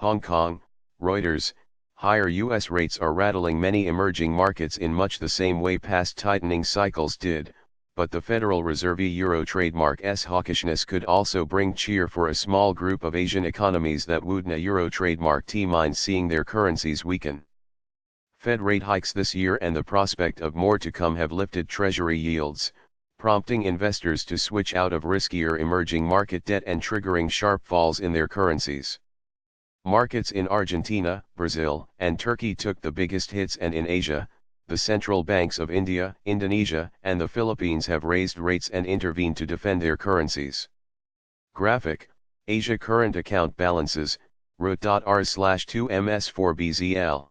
Hong Kong, Reuters, higher US rates are rattling many emerging markets in much the same way past tightening cycles did, but the Federal Reserve Euro trademark's hawkishness could also bring cheer for a small group of Asian economies that would na Euro trademark mind seeing their currencies weaken. Fed rate hikes this year and the prospect of more to come have lifted Treasury yields, prompting investors to switch out of riskier emerging market debt and triggering sharp falls in their currencies. Markets in Argentina, Brazil, and Turkey took the biggest hits, and in Asia, the central banks of India, Indonesia, and the Philippines have raised rates and intervened to defend their currencies. Graphic, Asia current account balances, RUT.R/2MS4BZL.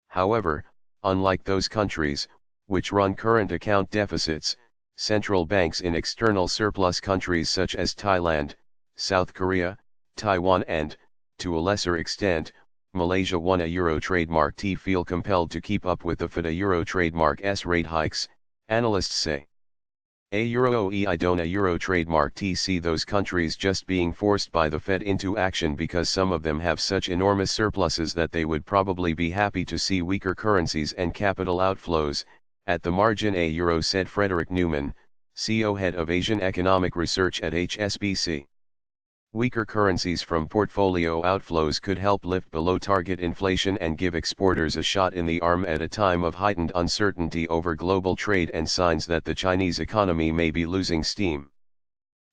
However, unlike those countries, which run current account deficits, central banks in external surplus countries such as Thailand, South Korea, Taiwan and, to a lesser extent, Malaysia won a Euro trademark T feel compelled to keep up with the Fed Euro trademark S rate hikes, analysts say. A Euro OEI Dona Euro trademark T see those countries just being forced by the Fed into action because some of them have such enormous surpluses that they would probably be happy to see weaker currencies and capital outflows, at the margin A Euro, said Frederick Newman, CO head of Asian Economic Research at HSBC. Weaker currencies from portfolio outflows could help lift below target inflation and give exporters a shot in the arm at a time of heightened uncertainty over global trade and signs that the Chinese economy may be losing steam.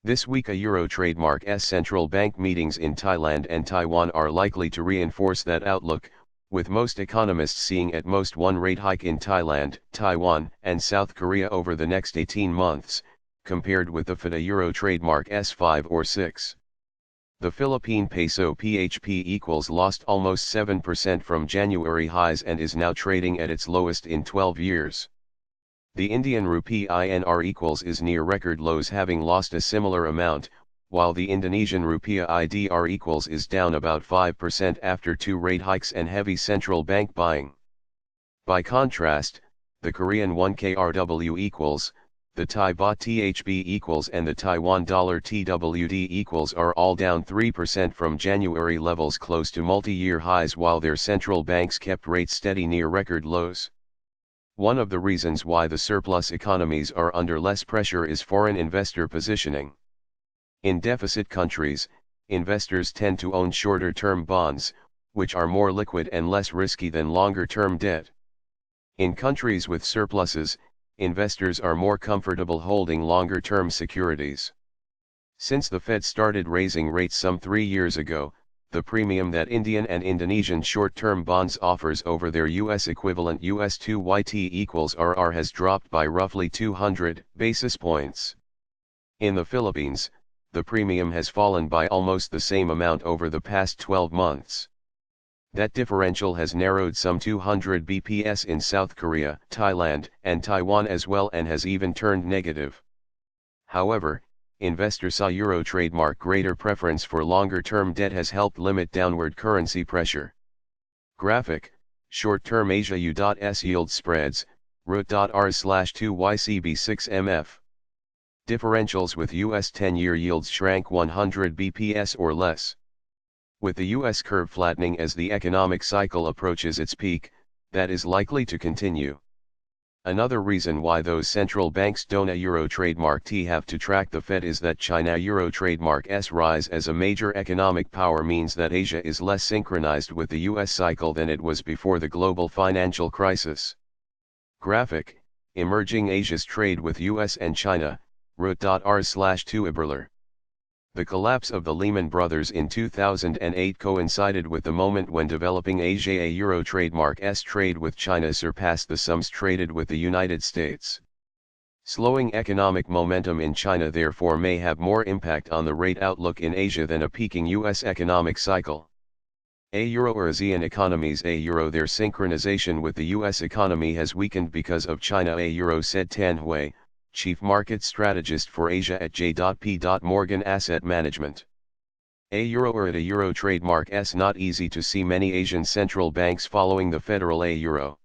This week a Euro trademark's central bank meetings in Thailand and Taiwan are likely to reinforce that outlook, with most economists seeing at most one rate hike in Thailand, Taiwan, and South Korea over the next 18 months, compared with the Fed Euro trademark's 5 or 6. The Philippine peso PHP equals lost almost 7% from January highs and is now trading at its lowest in 12 years. The Indian rupee INR equals is near record lows, having lost a similar amount, while the Indonesian rupiah IDR equals is down about 5% after 2 rate hikes and heavy central bank buying. By contrast, the Korean won KRW equals, the Thai baht THB equals and the Taiwan dollar TWD equals are all down 3% from January levels close to multi-year highs, while their central banks kept rates steady near record lows. One of the reasons why the surplus economies are under less pressure is foreign investor positioning. In deficit countries, investors tend to own shorter-term bonds, which are more liquid and less risky than longer-term debt. In countries with surpluses, investors are more comfortable holding longer-term securities. Since the Fed started raising rates some 3 years ago, the premium that Indian and Indonesian short-term bonds offers over their US equivalent US 2YT equals RR has dropped by roughly 200 basis points. In the Philippines, the premium has fallen by almost the same amount over the past 12 months. That differential has narrowed some 200 bps in South Korea, Thailand, and Taiwan as well, and has even turned negative. However, investors saw Euro trademark greater preference for longer-term debt has helped limit downward currency pressure. Graphic, short-term Asia U.S yield spreads, RUT.R/2YCB6MF. Differentials with US 10-year yields shrank 100 bps or less. With the US curve flattening as the economic cycle approaches its peak, that is likely to continue. Another reason why those central banks Dona Euro trademark T have to track the Fed is that China Euro trademark S rise as a major economic power means that Asia is less synchronized with the US cycle than it was before the global financial crisis. Graphic, emerging Asia's trade with US and China, RUT.R/2 Iberler. The collapse of the Lehman Brothers in 2008 coincided with the moment when developing Asia a Euro trademark S trade with China surpassed the sums traded with the United States. Slowing economic momentum in China therefore may have more impact on the rate outlook in Asia than a peaking US economic cycle. A Euro or ASEAN economies A Euro, their synchronization with the US economy has weakened because of China A Euro, said Tan Hui, Chief Market Strategist for Asia at J.P. Morgan Asset Management. A Euro or at a Euro trademark S not easy to see many Asian central banks following the federal A Euro.